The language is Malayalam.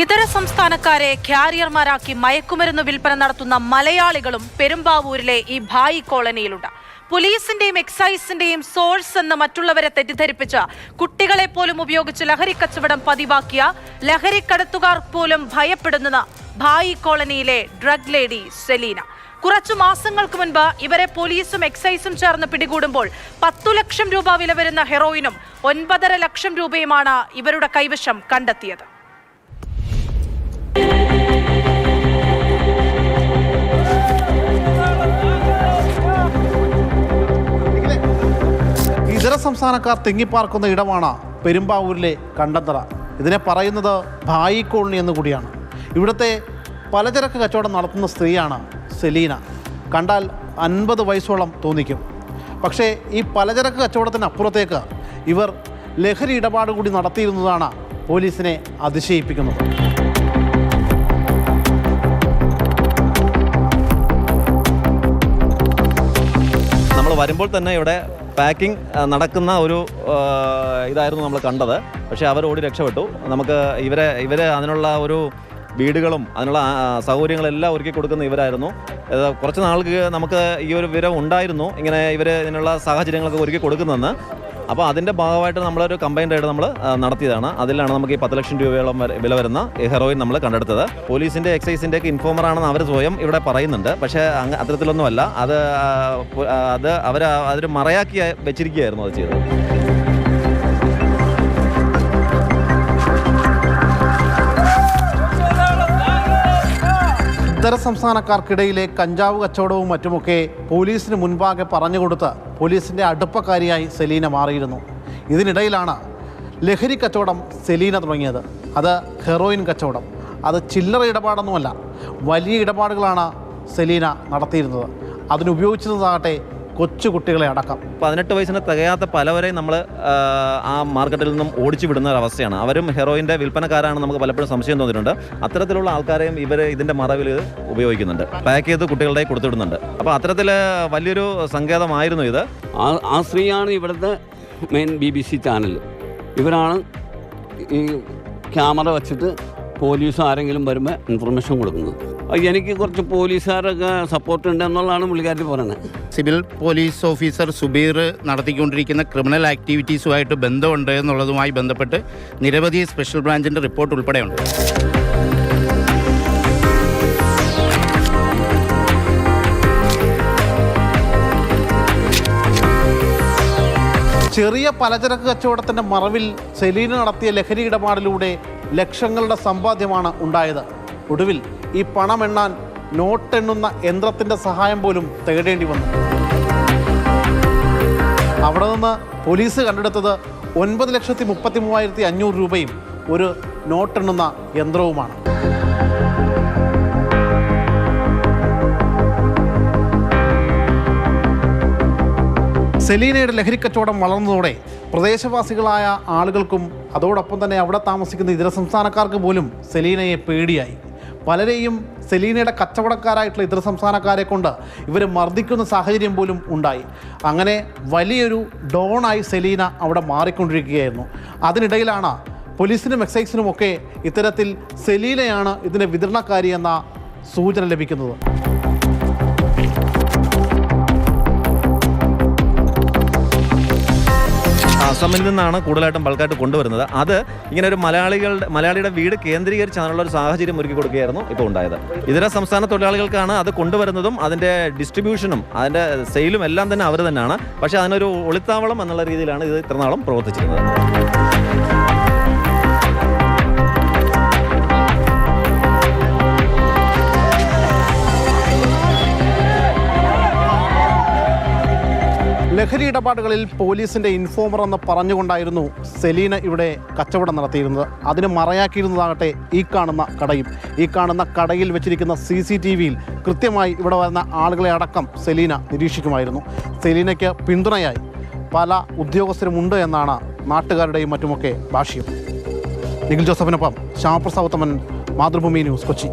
ഇതര സംസ്ഥാനക്കാരെ ക്യാരിയർമാരാക്കി മയക്കുമരുന്ന് വിൽപ്പന നടത്തുന്ന മലയാളികളും പെരുമ്പാവൂരിലെ ഈ ഭായി കോളനിയിലുണ്ട്. പോലീസിന്റെയും എക്സൈസിന്റെയും സോഴ്സ് എന്ന് മറ്റുള്ളവരെ തെറ്റിദ്ധരിപ്പിച്ച് കുട്ടികളെ പോലും ഉപയോഗിച്ച് ലഹരി കച്ചവടം പതിവാക്കിയ ലഹരിക്കടത്തുകാർ പോലും ഭയപ്പെടുന്നത് ഭായി കോളനിയിലെ ഡ്രഗ് ലേഡി സെലീന. കുറച്ചു മാസങ്ങൾക്ക് മുൻപ് ഇവരെ പോലീസും എക്സൈസും ചേർന്ന് പിടികൂടുമ്പോൾ 10 ലക്ഷം രൂപ വില വരുന്ന ഹെറോയിനും 9.5 ലക്ഷം രൂപയുമാണ് ഇവരുടെ കൈവശം കണ്ടെത്തിയത്. ഇതര സംസ്ഥാനക്കാർ തിങ്ങിപ്പാർക്കുന്ന ഇടമാണ് പെരുമ്പാവൂരിലെ കണ്ടന്തറ. ഇതിനെ പറയുന്നത് ഭായി കോളനി എന്ന് കൂടിയാണ്. ഇവിടുത്തെ പലചരക്ക് കച്ചവടം നടത്തുന്ന സ്ത്രീയാണ് സെലീന. കണ്ടാൽ 50 വയസ്സോളം തോന്നിക്കും. പക്ഷേ ഈ പലചരക്ക് കച്ചവടത്തിനപ്പുറത്തേക്ക് ഇവർ ലഹരി ഇടപാട് കൂടി നടത്തിയിരുന്നതാണ് പോലീസിനെ അതിശയിപ്പിക്കുന്നത്. നമ്മൾ വരുമ്പോൾ തന്നെ ഇവിടെ പാക്കിംഗ് നടക്കുന്ന ഒരു ഇതായിരുന്നു നമ്മൾ കണ്ടത്. പക്ഷേ അവർ ഓടി രക്ഷപ്പെട്ടു. നമുക്ക് ഇവരെ അതിനുള്ള ഒരു വീടുകളും അതിനുള്ള സൗകര്യങ്ങളെല്ലാം ഒരുക്കി കൊടുക്കുന്ന ഇവരായിരുന്നു. കുറച്ച് നാൾക്ക് നമുക്ക് ഈ ഒരു വിവരം ഉണ്ടായിരുന്നു, ഇങ്ങനെ ഇതിനുള്ള സാഹചര്യങ്ങളൊക്കെ ഒരുക്കി കൊടുക്കുന്നതെന്ന്. അപ്പോൾ അതിൻ്റെ ഭാഗമായിട്ട് നമ്മളൊരു കമ്പൈൻഡ് ആയിട്ട് നമ്മൾ നടത്തിയതാണ്. അതിലാണ് നമുക്ക് ഈ 10 ലക്ഷം രൂപയോളം വില വരുന്ന ഹെറോയിൻ നമ്മൾ കണ്ടെടുത്തത്. പോലീസിൻ്റെ എക്സൈസിൻ്റെ ഒക്കെ ഇൻഫോമറാണെന്ന് അവർ സ്വയം ഇവിടെ പറയുന്നുണ്ട്. പക്ഷേ അത്തരത്തിലൊന്നുമല്ല. അതൊരു മറയാക്കി വെച്ചിരിക്കുകയായിരുന്നു അത് ചെയ്തത്. ഇതര സംസ്ഥാനക്കാർക്കിടയിലെ കഞ്ചാവ് കച്ചവടവും മറ്റുമൊക്കെ പോലീസിന് മുൻപാകെ പറഞ്ഞുകൊടുത്ത് പോലീസിൻ്റെ അടുപ്പക്കാരിയായി സെലീന മാറിയിരുന്നു. ഇതിനിടയിലാണ് ലഹരി കച്ചവടം സെലീന തുടങ്ങിയത്. അത് ഹെറോയിൻ കച്ചവടം. അത് ചില്ലറ ഇടപാടൊന്നുമല്ല, വലിയ ഇടപാടുകളാണ് സെലീന നടത്തിയിരുന്നത്. അതിനുപയോഗിച്ചിരുന്നതാകട്ടെ കൊച്ചു കുട്ടികളെ അടക്കം. 18 വയസ്സിന് തികയാത്ത പലവരെയും നമ്മൾ ആ മാർക്കറ്റിൽ നിന്നും ഓടിച്ചു വിടുന്ന ഒരവസ്ഥയാണ്. അവരും ഹെറോയിൻ്റെ വിൽപ്പനക്കാരാണ് നമുക്ക് പലപ്പോഴും സംശയം തോന്നിയിട്ടുണ്ട്. അത്തരത്തിലുള്ള ആൾക്കാരെയും ഇതിൻ്റെ മറവിൽ ഉപയോഗിക്കുന്നുണ്ട്. പാക്ക് ചെയ്ത് കുട്ടികളുടെ കൊടുത്തുവിടുന്നുണ്ട്. അപ്പോൾ അത്തരത്തിൽ വലിയൊരു സങ്കേതമായിരുന്നു ഇത്. ആ സ്ത്രീയാണ് ഇവിടുത്തെ മെയിൻ BBC ചാനൽ. ഇവരാണ് ഈ ക്യാമറ വച്ചിട്ട് പോലീസ് ആരെങ്കിലും വരുമ്പോൾ ഇൻഫർമേഷൻ കൊടുക്കുന്നത്. എനിക്ക് കുറച്ച് പോലീസുകാരൊക്കെ സപ്പോർട്ട് ഉണ്ട് എന്നുള്ളതാണ് പുള്ളിക്കാരി പറയുന്നത്. സിവിൽ പോലീസ് ഓഫീസർ സുബീർ നടത്തിക്കൊണ്ടിരിക്കുന്ന ക്രിമിനൽ ആക്ടിവിറ്റീസുമായിട്ട് ബന്ധമുണ്ട് എന്നുള്ളതുമായി ബന്ധപ്പെട്ട് നിരവധി സ്പെഷ്യൽ ബ്രാഞ്ചിൻ്റെ റിപ്പോർട്ട് ഉൾപ്പെടെയുണ്ട്. ചെറിയ പലചരക്ക് കച്ചവടത്തിൻ്റെ മറവിൽ സെലീന നടത്തിയ ലഹരി ഇടപാടിലൂടെ ലക്ഷങ്ങളുടെ സമ്പാദ്യമാണ് ഉണ്ടായത്. ഒടുവിൽ ഈ പണമെണ്ണാൻ നോട്ടെണ്ണുന്ന യന്ത്രത്തിൻ്റെ സഹായം പോലും തേടേണ്ടി വന്നു. അവിടെ നിന്ന് പോലീസ് കണ്ടെടുത്തത് 9,33,500 രൂപയും ഒരു നോട്ടെണ്ണുന്ന യന്ത്രവുമാണ്. സെലീനയുടെ ലഹരിക്കച്ചവടം വളർന്നതോടെ പ്രദേശവാസികളായ ആളുകൾക്കും അതോടൊപ്പം തന്നെ അവിടെ താമസിക്കുന്ന ഇതര സംസ്ഥാനക്കാർക്ക് പോലും സെലീനയെ പേടിയായി. പലരെയും സെലീനയുടെ കച്ചവടക്കാരായിട്ടുള്ള ഇതര സംസ്ഥാനക്കാരെ കൊണ്ട് ഇവർ മർദ്ദിക്കുന്ന സാഹചര്യം പോലും ഉണ്ടായി. അങ്ങനെ വലിയൊരു ഡോണായി സെലീന അവിടെ മാറിക്കൊണ്ടിരിക്കുകയായിരുന്നു. അതിനിടയിലാണ് പോലീസിനും എക്സൈസിനുമൊക്കെ ഇത്തരത്തിൽ സെലീനയാണ് ഇതിൻ്റെ വിതരണക്കാരി എന്ന സൂചന ലഭിക്കുന്നത്. അസമിൽ നിന്നാണ് കൂടുതലായിട്ടും ബൾക്കായിട്ട് കൊണ്ടുവരുന്നത്. അത് ഇങ്ങനെ ഒരു മലയാളിയുടെ വീട് കേന്ദ്രീകരിച്ച് അതിനുള്ള ഒരു സാഹചര്യം ഒരുക്കി കൊടുക്കുകയായിരുന്നു ഇപ്പോൾ ഉണ്ടായത്. ഇതര സംസ്ഥാന തൊഴിലാളികൾക്കാണ് അത് കൊണ്ടുവരുന്നതും അതിൻ്റെ ഡിസ്ട്രിബ്യൂഷനും അതിൻ്റെ സെയിലും എല്ലാം തന്നെ അവർ തന്നെയാണ്. പക്ഷേ അതിനൊരു ഒളിത്താവളം എന്നുള്ള രീതിയിലാണ് ഇത് ഇത്രനാളും പ്രവർത്തിച്ചിരുന്നത്. ലഹരി ഇടപാടുകളിൽ പോലീസിൻ്റെ ഇൻഫോമർ എന്ന് പറഞ്ഞുകൊണ്ടായിരുന്നു സെലീന ഇവിടെ കച്ചവടം നടത്തിയിരുന്നത്. അതിന് മറയാക്കിയിരുന്നതാകട്ടെ ഈ കാണുന്ന കടയും. ഈ കാണുന്ന കടയിൽ വെച്ചിരിക്കുന്ന CCTVയിൽ കൃത്യമായി ഇവിടെ വരുന്ന ആളുകളെ അടക്കം സെലീന നിരീക്ഷിക്കുമായിരുന്നു. സെലീനയ്ക്ക് പിന്തുണയായി പല ഉദ്യോഗസ്ഥരുമുണ്ട് എന്നാണ് നാട്ടുകാരുടെയും മറ്റുമൊക്കെ ഭാഷ്യം. നിഖിൽ ജോസഫിനൊപ്പം ശ്യാമപ്രസാദ് ഉത്തമൻ, മാതൃഭൂമി ന്യൂസ്, കൊച്ചി.